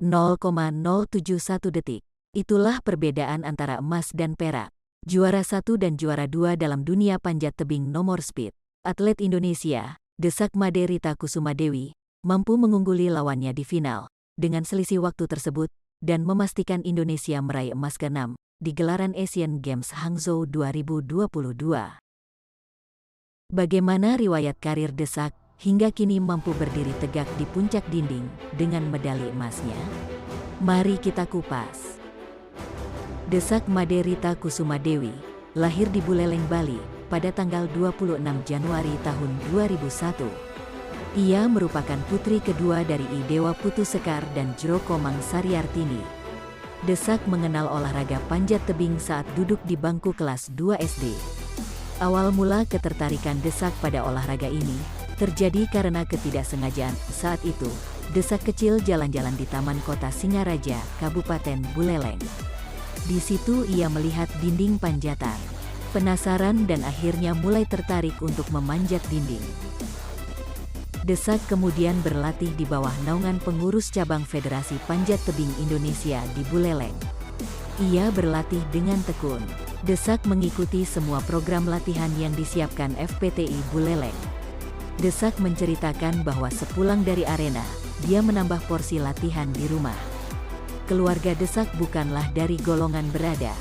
0,071 detik. Itulah perbedaan antara emas dan perak. Juara 1 dan juara 2 dalam dunia panjat tebing nomor speed. Atlet Indonesia, Desak Made Rita Kusuma Dewi, mampu mengungguli lawannya di final dengan selisih waktu tersebut dan memastikan Indonesia meraih emas ke-6 di gelaran Asian Games Hangzhou 2022. Bagaimana riwayat karir Desak hingga kini mampu berdiri tegak di puncak dinding dengan medali emasnya? Mari kita kupas. Desak Made Rita Kusuma Dewi lahir di Buleleng, Bali pada tanggal 26 Januari tahun 2001. Ia merupakan putri kedua dari Idewa Putu Sekar dan Jero Komang Saryartini. Desak mengenal olahraga panjat tebing saat duduk di bangku kelas 2 SD. Awal mula ketertarikan Desak pada olahraga ini terjadi karena ketidaksengajaan. Saat itu, Desak kecil jalan-jalan di Taman Kota Singaraja, Kabupaten Buleleng. Di situ ia melihat dinding panjatan. Penasaran dan akhirnya mulai tertarik untuk memanjat dinding. Desak kemudian berlatih di bawah naungan pengurus cabang Federasi Panjat Tebing Indonesia di Buleleng. Ia berlatih dengan tekun. Desak mengikuti semua program latihan yang disiapkan FPTI Buleleng. Desak menceritakan bahwa sepulang dari arena, dia menambah porsi latihan di rumah. Keluarga Desak bukanlah dari golongan berada.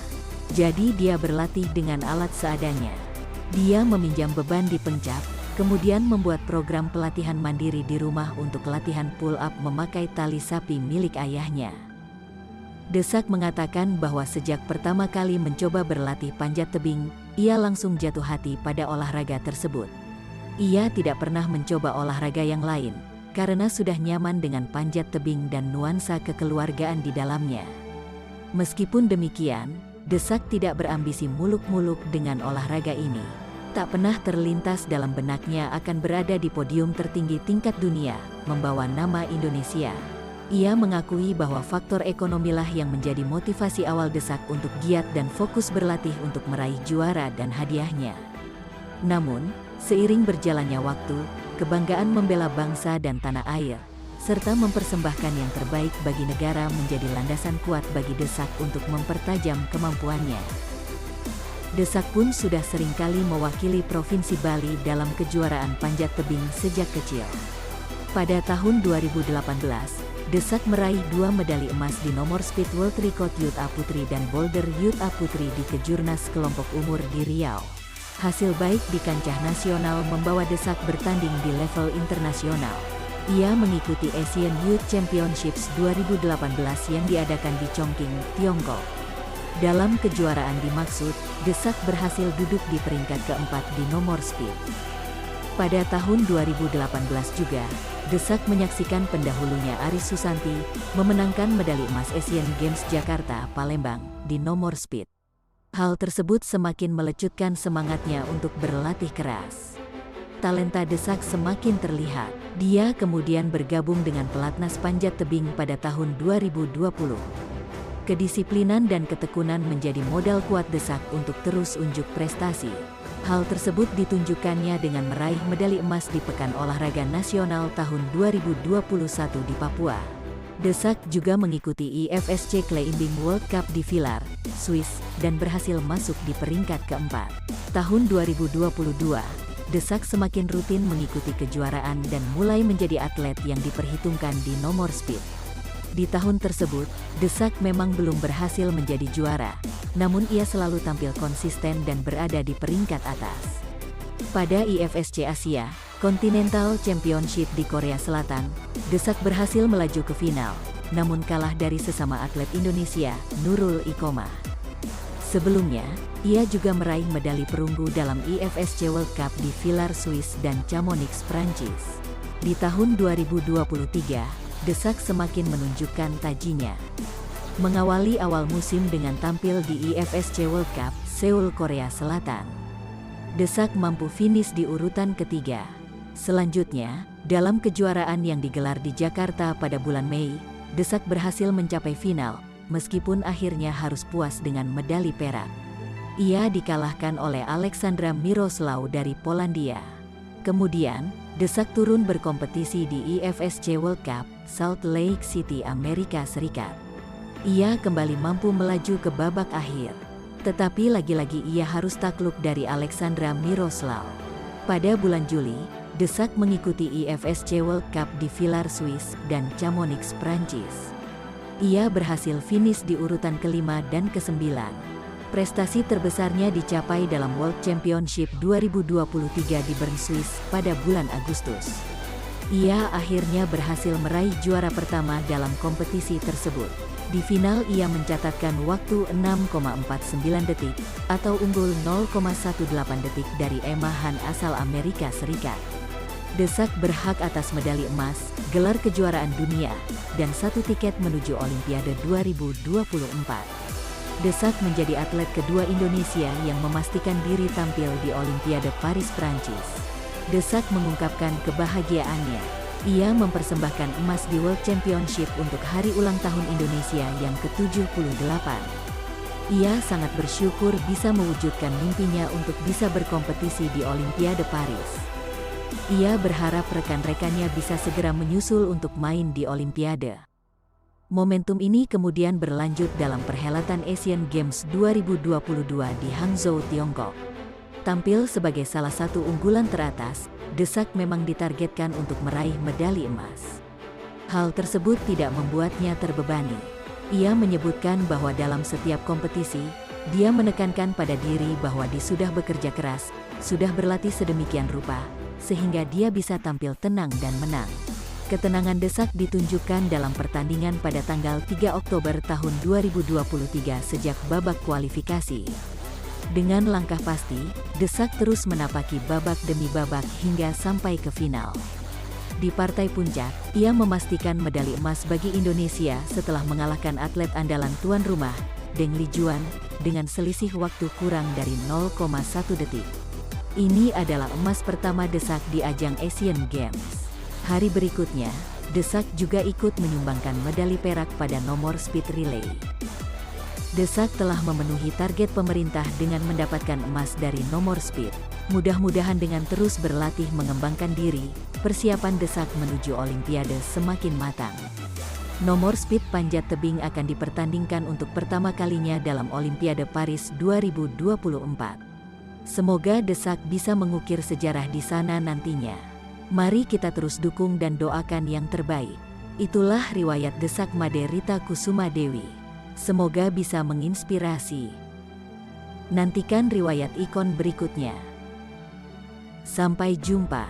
Jadi dia berlatih dengan alat seadanya. Dia meminjam beban di pencak, kemudian membuat program pelatihan mandiri di rumah untuk latihan pull up memakai tali sapi milik ayahnya. Desak mengatakan bahwa sejak pertama kali mencoba berlatih panjat tebing, ia langsung jatuh hati pada olahraga tersebut. Ia tidak pernah mencoba olahraga yang lain, karena sudah nyaman dengan panjat tebing dan nuansa kekeluargaan di dalamnya. Meskipun demikian, Desak tidak berambisi muluk-muluk dengan olahraga ini. Tak pernah terlintas dalam benaknya akan berada di podium tertinggi tingkat dunia, membawa nama Indonesia. Ia mengakui bahwa faktor ekonomilah yang menjadi motivasi awal Desak untuk giat dan fokus berlatih untuk meraih juara dan hadiahnya. Namun, seiring berjalannya waktu, kebanggaan membela bangsa dan tanah air, serta mempersembahkan yang terbaik bagi negara menjadi landasan kuat bagi Desak untuk mempertajam kemampuannya. Desak pun sudah seringkali mewakili Provinsi Bali dalam kejuaraan panjat tebing sejak kecil. Pada tahun 2018, Desak meraih 2 medali emas di nomor speed World Record Youth A Putri dan Boulder Youth A Putri di Kejurnas kelompok umur di Riau. Hasil baik di kancah nasional membawa Desak bertanding di level internasional. Ia mengikuti Asian Youth Championships 2018 yang diadakan di Chongqing, Tiongkok. Dalam kejuaraan dimaksud, Desak berhasil duduk di peringkat keempat di nomor speed. Pada tahun 2018 juga, Desak menyaksikan pendahulunya Aris Susanti memenangkan medali emas Asian Games Jakarta, Palembang di nomor speed. Hal tersebut semakin melecutkan semangatnya untuk berlatih keras. Talenta Desak semakin terlihat. Dia kemudian bergabung dengan pelatnas panjat tebing pada tahun 2020. Kedisiplinan dan ketekunan menjadi modal kuat Desak untuk terus unjuk prestasi. Hal tersebut ditunjukkannya dengan meraih medali emas di Pekan Olahraga Nasional tahun 2021 di Papua. Desak juga mengikuti IFSC Climbing World Cup di Villars, Swiss, dan berhasil masuk di peringkat keempat. Tahun 2022, Desak semakin rutin mengikuti kejuaraan dan mulai menjadi atlet yang diperhitungkan di nomor speed. Di tahun tersebut, Desak memang belum berhasil menjadi juara, namun ia selalu tampil konsisten dan berada di peringkat atas. Pada IFSC Asia Continental Championship di Korea Selatan, Desak berhasil melaju ke final, namun kalah dari sesama atlet Indonesia, Nurul Ikomah. Sebelumnya, ia juga meraih medali perunggu dalam IFSC World Cup di Villars, Swiss dan Chamonix, Prancis. Di tahun 2023, Desak semakin menunjukkan tajinya. Mengawali awal musim dengan tampil di IFSC World Cup, Seoul, Korea Selatan. Desak mampu finish di urutan ketiga. Selanjutnya, dalam kejuaraan yang digelar di Jakarta pada bulan Mei, Desak berhasil mencapai final, meskipun akhirnya harus puas dengan medali perak. Ia dikalahkan oleh Aleksandra Miroslav dari Polandia. Kemudian, Desak turun berkompetisi di IFSC World Cup, Salt Lake City, Amerika Serikat. Ia kembali mampu melaju ke babak akhir. Tetapi lagi-lagi ia harus takluk dari Alexandra Miroslav. Pada bulan Juli, Desak mengikuti IFSC World Cup di Villars-Swiss dan Chamonix, Prancis. Ia berhasil finish di urutan kelima dan kesembilan. Prestasi terbesarnya dicapai dalam World Championship 2023 di Bern, Swiss pada bulan Agustus. Ia akhirnya berhasil meraih juara pertama dalam kompetisi tersebut. Di final ia mencatatkan waktu 6,49 detik atau unggul 0,18 detik dari Emma Han asal Amerika Serikat. Desak berhak atas medali emas, gelar kejuaraan dunia, dan 1 tiket menuju Olimpiade 2024. Desak menjadi atlet kedua Indonesia yang memastikan diri tampil di Olimpiade Paris, Prancis. Desak mengungkapkan kebahagiaannya. Ia mempersembahkan emas di World Championship untuk hari ulang tahun Indonesia yang ke-78. Ia sangat bersyukur bisa mewujudkan mimpinya untuk bisa berkompetisi di Olimpiade Paris. Ia berharap rekan-rekannya bisa segera menyusul untuk main di Olimpiade. Momentum ini kemudian berlanjut dalam perhelatan Asian Games 2022 di Hangzhou, Tiongkok. Tampil sebagai salah satu unggulan teratas, Desak memang ditargetkan untuk meraih medali emas. Hal tersebut tidak membuatnya terbebani. Ia menyebutkan bahwa dalam setiap kompetisi, dia menekankan pada diri bahwa dia sudah bekerja keras, sudah berlatih sedemikian rupa, sehingga dia bisa tampil tenang dan menang. Ketenangan Desak ditunjukkan dalam pertandingan pada tanggal 3 Oktober tahun 2023 sejak babak kualifikasi. Dengan langkah pasti, Desak terus menapaki babak demi babak hingga sampai ke final. Di partai puncak, ia memastikan medali emas bagi Indonesia setelah mengalahkan atlet andalan tuan rumah, Deng Lijuan, dengan selisih waktu kurang dari 0,1 detik. Ini adalah emas pertama Desak di ajang Asian Games. Hari berikutnya, Desak juga ikut menyumbangkan medali perak pada nomor speed relay. Desak telah memenuhi target pemerintah dengan mendapatkan emas dari nomor speed. Mudah-mudahan dengan terus berlatih mengembangkan diri, persiapan Desak menuju Olimpiade semakin matang. Nomor speed panjat tebing akan dipertandingkan untuk pertama kalinya dalam Olimpiade Paris 2024. Semoga Desak bisa mengukir sejarah di sana nantinya. Mari kita terus dukung dan doakan yang terbaik. Itulah riwayat Desak Made Rita Kusuma Dewi. Semoga bisa menginspirasi. Nantikan riwayat ikon berikutnya. Sampai jumpa.